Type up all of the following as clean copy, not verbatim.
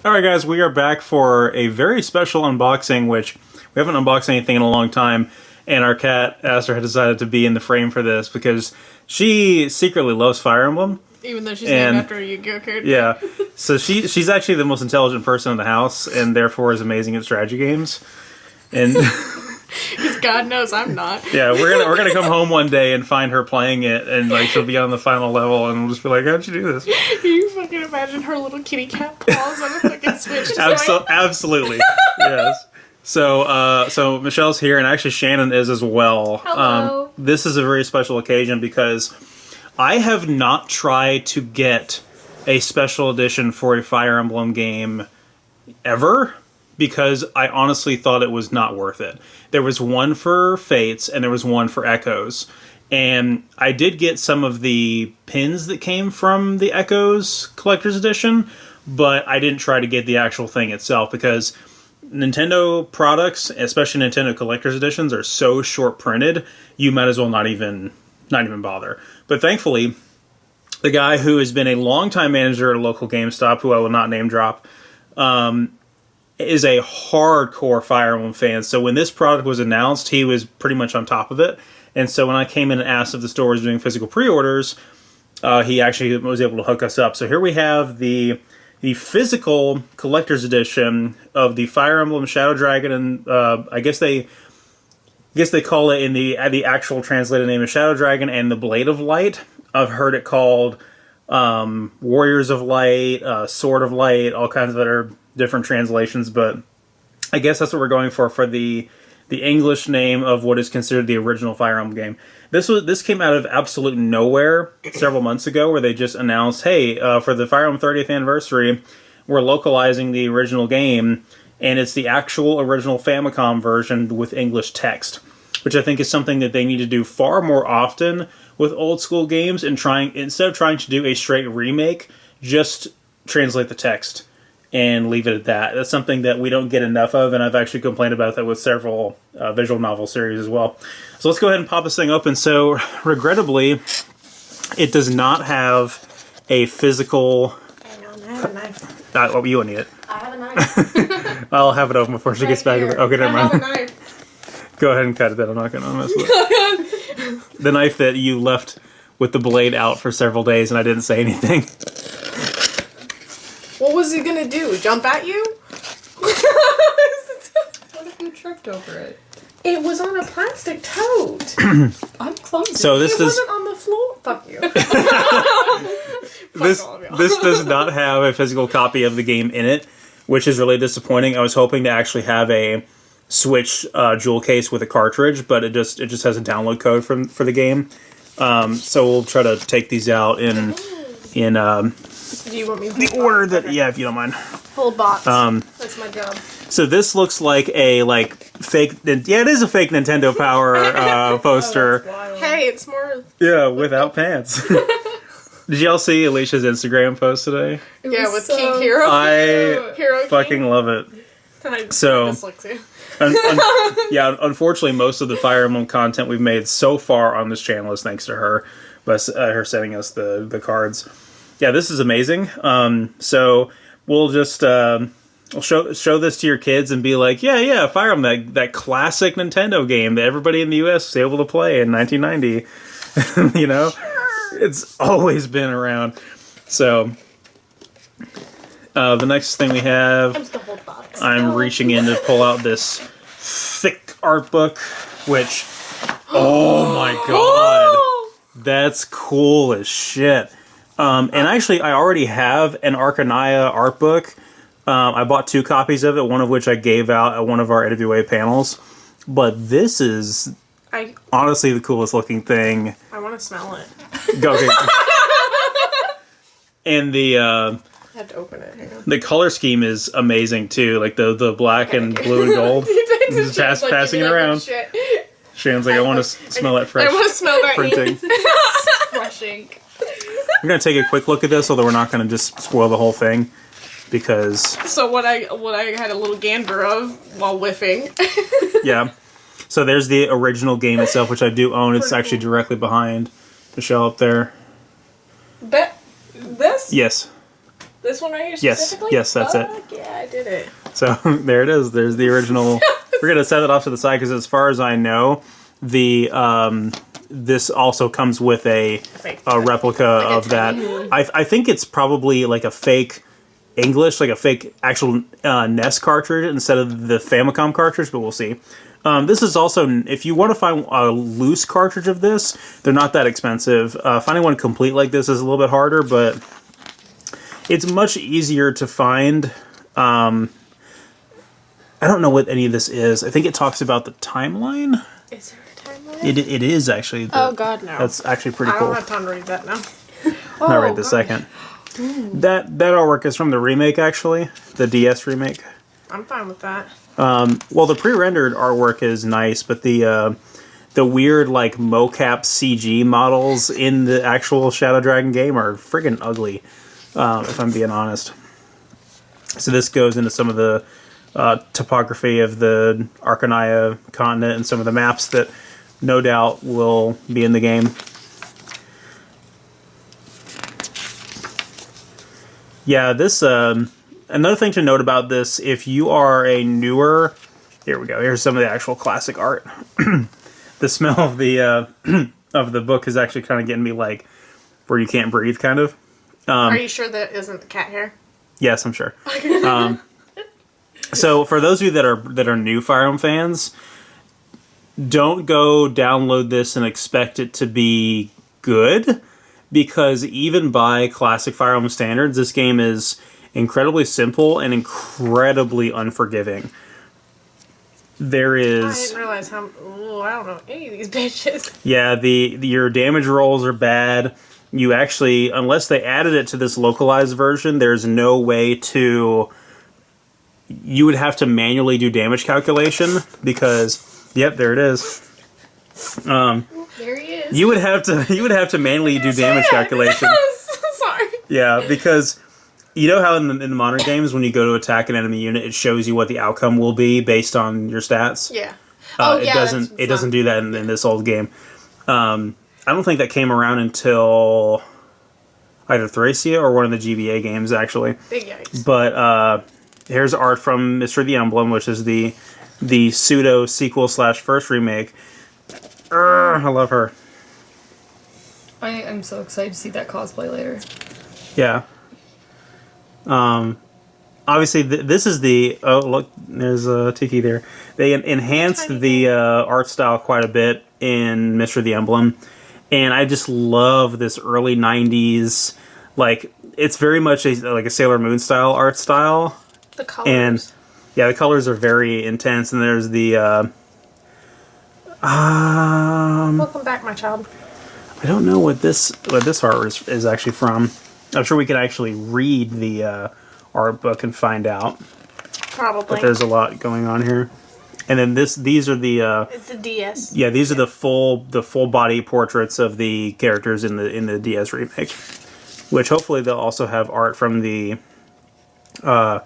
Alright guys, we are back for a very special unboxing, which we haven't unboxed anything in a long time, and our cat, Aster, had decided to be in the frame for this because she secretly loves Fire Emblem. Even though she's named after a Yu-Gi-Oh character. Yeah. So she's actually the most intelligent person in the house, and therefore is amazing at strategy games. And because God knows I'm not. Yeah, we're gonna come home one day and find her playing it, and like she'll be on the final level, and we'll just be like, "How'd you do this?" Can you fucking imagine her little kitty cat paws on a fucking Switch? Absolutely, yes. So Michelle's here, and actually Shannon is as well. Hello. This is a very special occasion because I have not tried to get a special edition for a Fire Emblem game ever, because I honestly thought it was not worth it. There was one for Fates, and there was one for Echoes. And I did get some of the pins that came from the Echoes Collector's Edition, but I didn't try to get the actual thing itself, because Nintendo products, especially Nintendo Collector's Editions, are so short-printed, you might as well not even bother. But thankfully, the guy who has been a longtime manager at a local GameStop, who I will not name drop, is a hardcore Fire Emblem fan. So when this product was announced, he was pretty much on top of it. And so when I came in and asked if the store was doing physical pre-orders, he actually was able to hook us up. So here we have the physical collector's edition of the Fire Emblem Shadow Dragon, and I guess they call it in the actual translated name of Shadow Dragon and the Blade of Light. I've heard it called Warriors of Light, Sword of Light, all kinds of other different translations, but I guess that's what we're going for the English name of what is considered the original Fire Emblem game. This came out of absolute nowhere several months ago, where they just announced, hey, for the Fire Emblem 30th anniversary, we're localizing the original game, and it's the actual original Famicom version with English text, which I think is something that they need to do far more often with old school games, and instead of trying to do a straight remake, just translate the text and leave it at that. That's something that we don't get enough of, and I've actually complained about that with several visual novel series as well. So let's go ahead and pop this thing open. So, regrettably, it does not have a physical... Hang on, I have a knife. You won't need it. I have a knife. I'll have it open before she gets back. Okay, never mind. I have a knife. Go ahead and cut it then. I'm not going to mess with it. The knife that you left with the blade out for several days, and I didn't say anything. What was he gonna do? Jump at you? What if you tripped over it? It was on a plastic tote. I'm clumsy. So this wasn't on the floor. Fuck you. This does not have a physical copy of the game in it, which is really disappointing. I was hoping to actually have a Switch jewel case with a cartridge, but it just has a download code for the game. So we'll try to take these out in Do you want me to the order that, yeah, if you don't mind. Whole box. That's my job. So this looks like a fake. Yeah, it is a fake Nintendo Power poster. Oh, hey, it's more. Yeah, without pants. Did y'all see Alicia's Instagram post today? Yeah, with King Hero. I fucking love it. So, yeah, unfortunately, most of the Fire Emblem content we've made so far on this channel is thanks to her, by her sending us the cards. Yeah, this is amazing. So we'll just we'll show this to your kids and be like, yeah, Fire Emblem, that classic Nintendo game that everybody in the U.S. was able to play in 1990. You know, sure. It's always been around. So the next thing we have, I'm reaching in to pull out this thick art book, which, oh my god, that's cool as shit. And actually, I already have an Arcanaya art book. I bought 2 copies of it, one of which I gave out at one of our AWA panels. But this is honestly the coolest looking thing. I want to smell it. Okay. And the I have to open it. Hang on. The color scheme is amazing too, like the black and blue and gold. Just passing it around. Shannon's like, I want to smell that fresh. I want to smell that printing. Fresh ink. I'm gonna take a quick look at this, although we're not gonna just spoil the whole thing, because. So what I had a little gander of while whiffing. Yeah. So there's the original game itself, which I do own. It's actually directly behind Michelle up there. This? Yes. This one right here Yes. specifically? Yes, that's it. Yeah. I did it. So there it is. There's the original. We're gonna set it off to the side because, as far as I know, the this also comes with a replica of that. I think it's probably like a fake English, like a fake actual NES cartridge instead of the Famicom cartridge, but we'll see. This is also, if you want to find a loose cartridge of this, they're not that expensive. Finding one complete like this is a little bit harder, but it's much easier to find. I don't know what any of this is. I think it talks about the timeline. Is there a timeline? It is actually. Oh God, no. That's actually pretty I cool. don't have time to read that now. Not right this second. That artwork is from the remake, actually, the DS remake. I'm fine with that. Well, the pre-rendered artwork is nice, but the weird like mocap CG models in the actual Shadow Dragon game are friggin' ugly, if I'm being honest. So this goes into some of the topography of the Arcanaya continent and some of the maps that no doubt will be in the game. Yeah, this, another thing to note about this, if you are a newer, here we go, here's some of the actual classic art. The smell of the book is actually kind of getting me like, where you can't breathe, kind of. Are you sure that isn't the cat hair? Yes, I'm sure. So for those of you that are new Fire Emblem fans, don't go download this and expect it to be good, because even by classic Fire Emblem standards, this game is incredibly simple and incredibly unforgiving. There is... I didn't realize how... Oh, I don't know any of these bitches. Yeah, your damage rolls are bad. You actually, unless they added it to this localized version, there's no way to... You would have to manually do damage calculation, because... Yep, there it is. There he is. You would have to manually do damage calculation. Sorry. Yeah, because you know how in the modern games, when you go to attack an enemy unit, it shows you what the outcome will be based on your stats. Yeah. It doesn't do that in this old game. I don't think that came around until either Thracia or one of the GBA games, actually. Big yikes. But here's art from Mystery of the Emblem, which is the pseudo sequel / first remake. I love her. I'm so excited to see that cosplay later. Yeah. Obviously, this is the... Oh, look, there's Tiki there. They enhanced the art style quite a bit in Mystery of the Emblem. And I just love this early 90s... Like, it's very much like a Sailor Moon style art style. The colors. And, yeah, the colors are very intense. And there's the... Welcome back, my child. I don't know what this art is actually from. I'm sure we could actually read the art book and find out. Probably. But there's a lot going on here. And then these are the it's the DS. Yeah, these are the full body portraits of the characters in the DS remake. Which hopefully they'll also have art from the what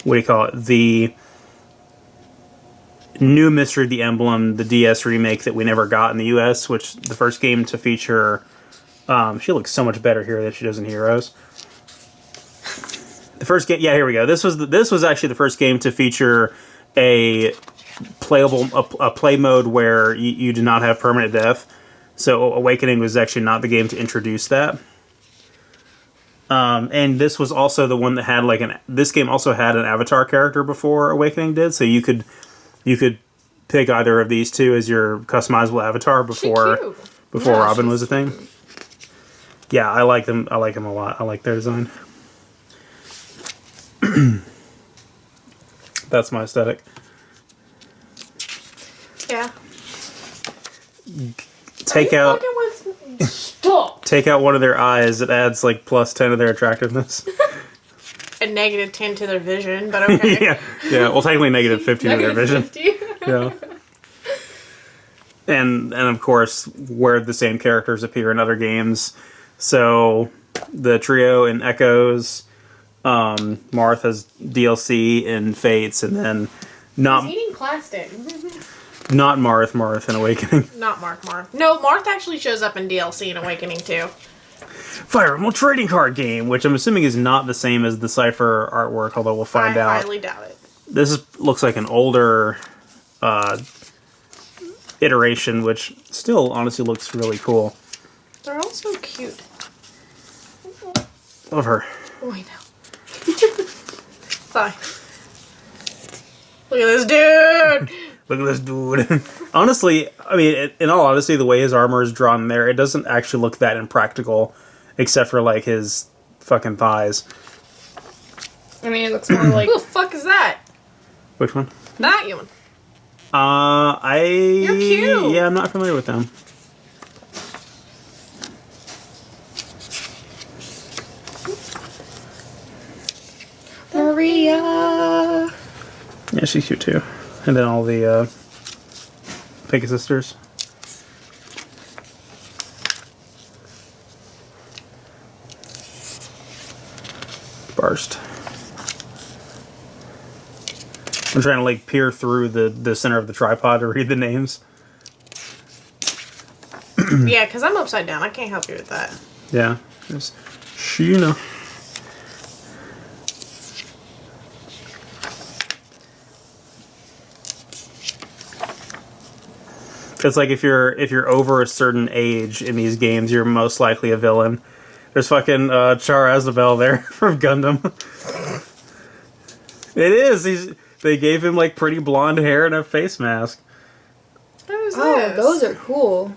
do you call it? The new Mystery of the Emblem, the DS remake that we never got in the US, which the first game to feature... she looks so much better here than she does in Heroes. The first game... Yeah, here we go. This was actually the first game to feature a play mode where you do not have permanent death. So Awakening was actually not the game to introduce that. And this was also the one that had this game also had an avatar character before Awakening did, so you could pick either of these two as your customizable avatar before Robin was a thing. Yeah, I like them. I like them a lot. I like their design. That's my aesthetic. Yeah. Take out one of their eyes. It adds like +10 of their attractiveness. A -10 to their vision, but okay. yeah. Well, technically -15 to their vision. 50. Yeah. And of course, where the same characters appear in other games. So the trio in Echoes, Marth has DLC in Fates, and then He's eating plastic. not Marth in Awakening. Not Marth. No, Marth actually shows up in DLC in Awakening too. Fire Emblem trading card game, which I'm assuming is not the same as the Cypher artwork, although we'll find out. I highly doubt it. Looks like an older iteration, which still honestly looks really cool. They're all so cute. Love her. Oh, I know. Bye. Look at this dude! Look at this dude. Honestly, I mean, in all honesty, the way his armor is drawn there, it doesn't actually look that impractical, except for, like, his fucking thighs. I mean, it looks more like... Who the fuck is that? Which one? That one. You're cute. Yeah, I'm not familiar with them. Maria! Yeah, she's cute too. And then all the Pink Sisters. Burst. I'm trying to like peer through the center of the tripod to read the names. Yeah, because I'm upside down. I can't help you with that. Yeah. There's Sheena. It's like if you're over a certain age in these games, you're most likely a villain. There's fucking Char Azabel there from Gundam. It is. They gave him like pretty blonde hair and a face mask. What is Oh, this? those are cool.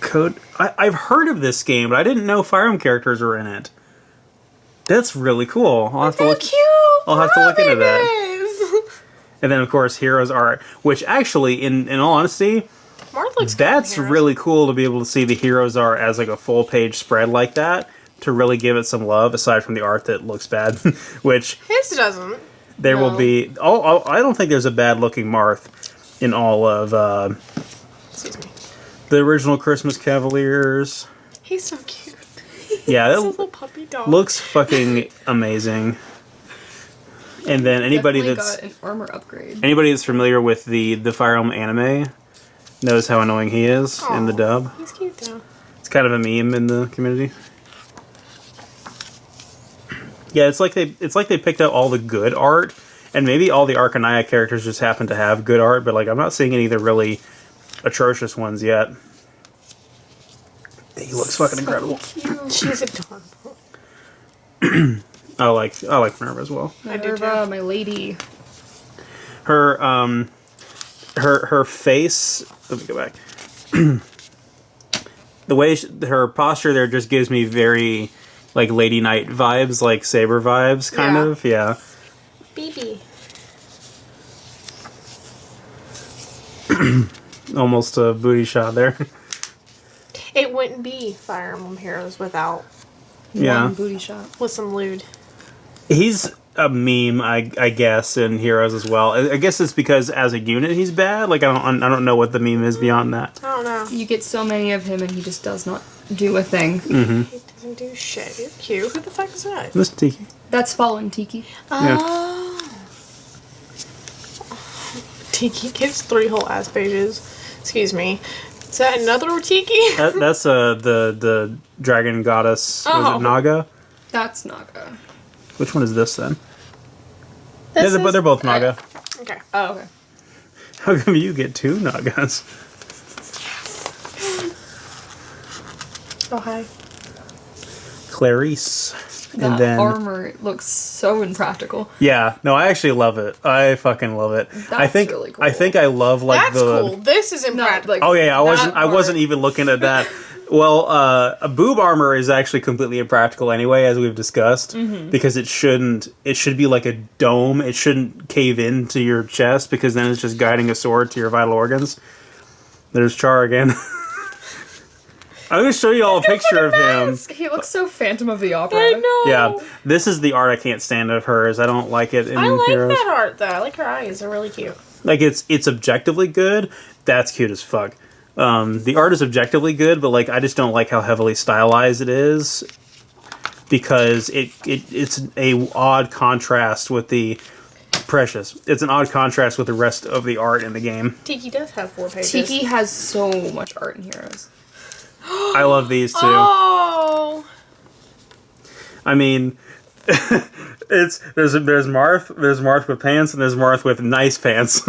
Code. I've heard of this game, but I didn't know Fire Emblem characters were in it. That's really cool. I'll have to look. Cute. I'll have to look into that. that. And then of course Heroes Art, which actually, in all honesty, Marth looks that's good in really cool to be able to see the Heroes Art as like a full page spread like that, to really give it some love aside from the art that looks bad. Which His doesn't. there will No. be. I don't think there's a bad looking Marth in all of Excuse me. the original Christmas Cavaliers. He's so cute. Yeah, He's a that little puppy dog. looks fucking amazing. And then anybody Definitely got an armor upgrade. that's familiar with the Fire Emblem anime knows how annoying he is in the Aw. dub. He's cute though. It's kind of a meme in the community. Yeah, it's like they picked out all the good art, and maybe all the Arcanaya characters just happen to have good art, but like I'm not seeing any of the really atrocious ones yet. He looks fucking incredible. She's adorable. I like Minerva as well. I do Minerva, my lady. Her her face. Let me go back. The way her posture there just gives me very like Lady Knight vibes, like Saber vibes, kind Yeah. of. Yeah. BB. Almost a booty shot there. It wouldn't be Fire Emblem Heroes without Yeah. One booty shot. with some lewd. He's a meme, I guess, in Heroes as well. I guess it's because as a unit he's bad. Like I don't know what the meme is beyond that. I don't know. You get so many of him and he just does not do a thing. Mm. He doesn't do shit. He's cute. Who the fuck is that? This Tiki. That's Fallen Tiki. Oh. Tiki gives 3 whole ass pages. Excuse me. Is that another Tiki? That's the dragon goddess. Was Oh. it Naga? That's Naga. Which one is this then? This They're both Naga. Okay. Oh, okay. How come you get 2 Nagas? Oh, hi. Clarice. That And then armor looks so impractical. yeah, no, I actually love it. I fucking love it. I That's think really cool. I think I love like That's the cool. This is impractical. like Oh yeah, I that wasn't part. even looking at that. Well, a boob armor is actually completely impractical anyway, as we've discussed, because it should be like a dome. It shouldn't cave into your chest because then it's just guiding a sword to your vital organs. There's Char again. I'm going to show you all a picture of him. He looks so Phantom of the Opera. I know. Yeah, this is the art I can't stand of hers. I don't like it in I like Heroes. that art though. I like her eyes. They're really cute. Like it's objectively good. That's cute as fuck. The art is objectively good, but like I just don't like how heavily stylized it is because it's a odd contrast with the Precious. It's an odd contrast with the rest of the art in the game. Tiki does have 4 pages. Tiki has so much art in Heroes. I love these two. Oh. I mean, there's Marth with pants, and there's Marth with nice pants.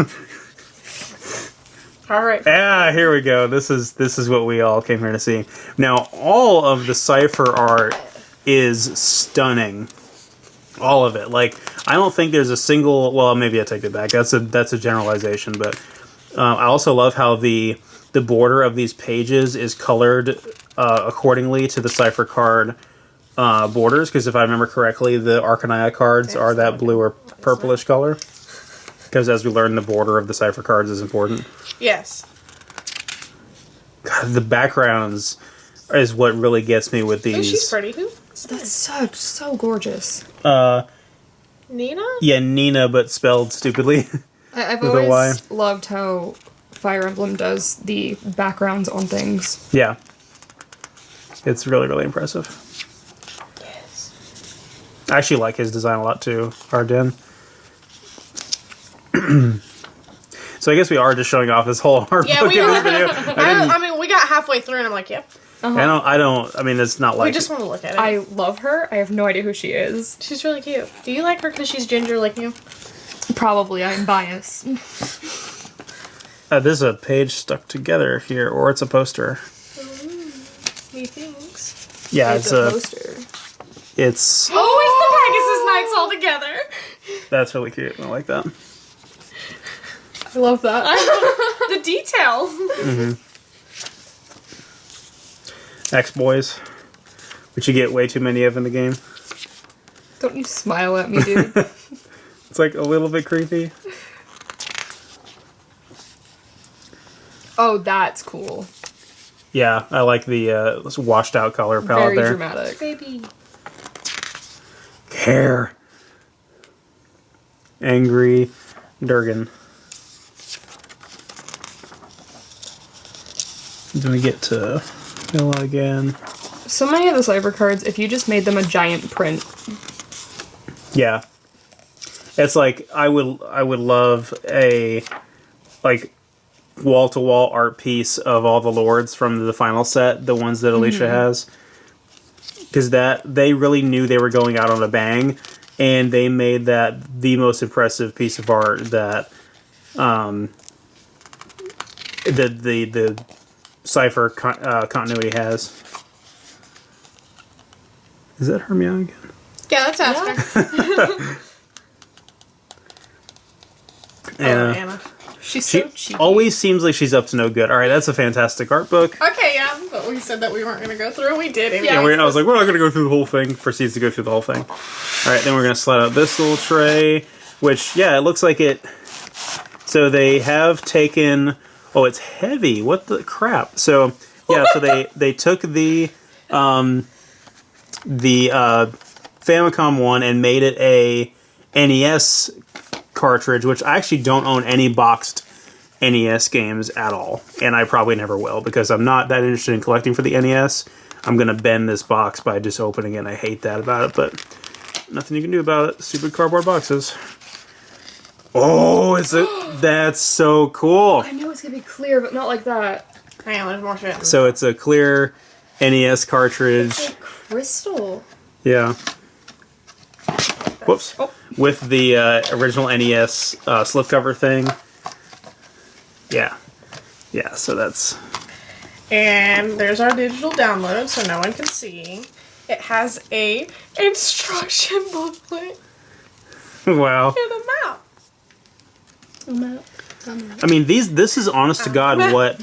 All right. Yeah, here we go. This is what we all came here to see. Now, all of the Cypher art is stunning. All of it. Like, I don't think there's a single. Well, maybe I take it back. That's a generalization, but I also love how the border of these pages is colored accordingly to the Cypher card borders. Because if I remember correctly, the Arcanaya cards are that blue or purplish color. Because as we learned, the border of the Cypher cards is important. Yes. God, the backgrounds is what really gets me with these. Oh, she's pretty. Who? That's so gorgeous. Nina? Yeah, Nina, but spelled stupidly. I've With a Y. always loved how Fire Emblem does the backgrounds on things. Yeah. It's really, really impressive. Yes. I actually like his design a lot too, Arden. So I guess we are just showing off this whole art Yeah, book we in this are. video. I mean, we got halfway through, and I'm like, yep. I mean, it's not like... We just want to look at it. I love her. I have no idea who she is. She's really cute. Do you like her because she's ginger like you? Probably. I'm biased. There's a page stuck together here, or it's a poster. Methinks. Yeah, It's a poster. It's... Oh, it's the Pegasus Knights all together. That's really cute. I like that. I love that. The detail. X-Boys, which you get way too many of in the game. Don't you smile at me, dude. It's like a little bit creepy. Oh, that's cool. Yeah, I like the washed out color palette Very there. dramatic. Baby. Care. Angry Durgan. Then we get to Villa again. So many of the Cypher cards, if you just made them a giant print. Yeah. It's like I would love a like wall to wall art piece of all the lords from the final set, the ones that Alicia has. Because they really knew they were going out on a bang, and they made that the most impressive piece of art that the Cypher continuity has. Is that Hermione again? Yeah, let's ask her. Anna. Anna. She's She so cheeky. always seems like she's up to no good. All right, that's a fantastic art book. Okay, yeah, but we said that we weren't going to go through. We did. Anyway. Yeah, I was like, we're not going to go through the whole thing. Proceeds to go through the whole thing. All right, then we're going to slide out this little tray, which, yeah, it looks like it... So they have taken... Oh, it's heavy. What the crap? So, yeah, so they took the Famicom one and made it a NES cartridge, which I actually don't own any boxed NES games at all, and I probably never will because I'm not that interested in collecting for the NES. I'm gonna bend this box by just opening it, and I hate that about it, but nothing you can do about it. Stupid cardboard boxes. Oh, that's so cool. I knew it was gonna be clear, but not like that. Hang on, there's more shit. So it's a clear NES cartridge. It's like crystal. Yeah. Whoops. Oh. With the original NES slipcover thing. Yeah. Yeah, so that's... And there's our digital download, so no one can see. It has a instruction booklet Wow. and a map. I mean, this is honest to God what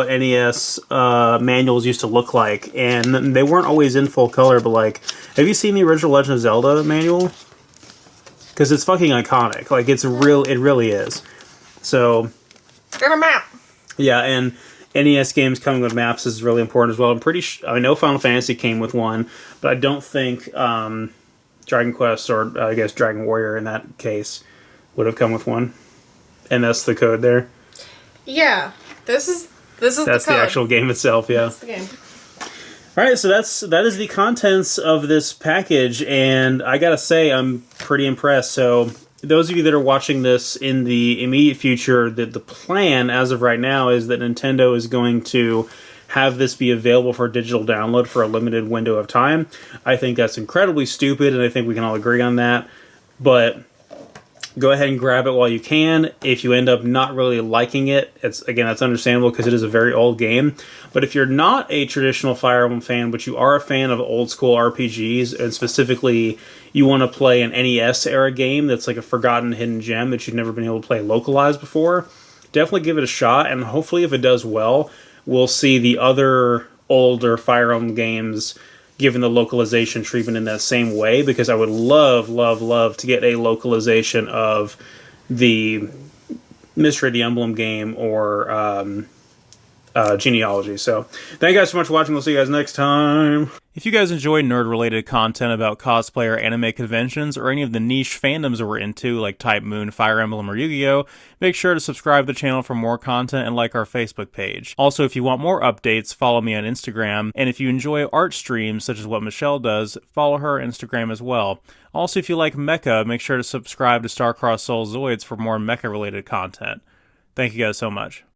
NES manuals used to look like, and they weren't always in full color. But like, have you seen the original Legend of Zelda manual? Because it's fucking iconic. Like, it really is. So, And a map. yeah, and NES games coming with maps is really important as well. I know Final Fantasy came with one, but I don't think Dragon Quest or I guess Dragon Warrior in that case would have come with one. And that's the code there. Yeah, this is That's the the code. actual game itself, yeah. That's the game. All right, so that is the contents of this package, and I gotta say I'm pretty impressed. So those of you that are watching this in the immediate future, the plan as of right now is that Nintendo is going to have this be available for digital download for a limited window of time. I think that's incredibly stupid, and I think we can all agree on that. But go ahead and grab it while you can. If you end up not really liking it, that's understandable because it is a very old game. But if you're not a traditional Fire Emblem fan, but you are a fan of old school RPGs, and specifically you want to play an NES era game that's like a forgotten hidden gem that you've never been able to play localized before, definitely give it a shot. And hopefully if it does well, we'll see the other older Fire Emblem games given the localization treatment in that same way, because I would love, love, love to get a localization of the Mystery of the Emblem game or Genealogy. So thank you guys so much for watching. We'll see you guys next time. If you guys enjoy nerd-related content about cosplay or anime conventions, or any of the niche fandoms that we're into, like Type Moon, Fire Emblem, or Yu-Gi-Oh!, make sure to subscribe to the channel for more content and like our Facebook page. Also, if you want more updates, follow me on Instagram, and if you enjoy art streams, such as what Michelle does, follow her Instagram as well. Also, if you like mecha, make sure to subscribe to Starcross Soul Zoids for more mecha-related content. Thank you guys so much.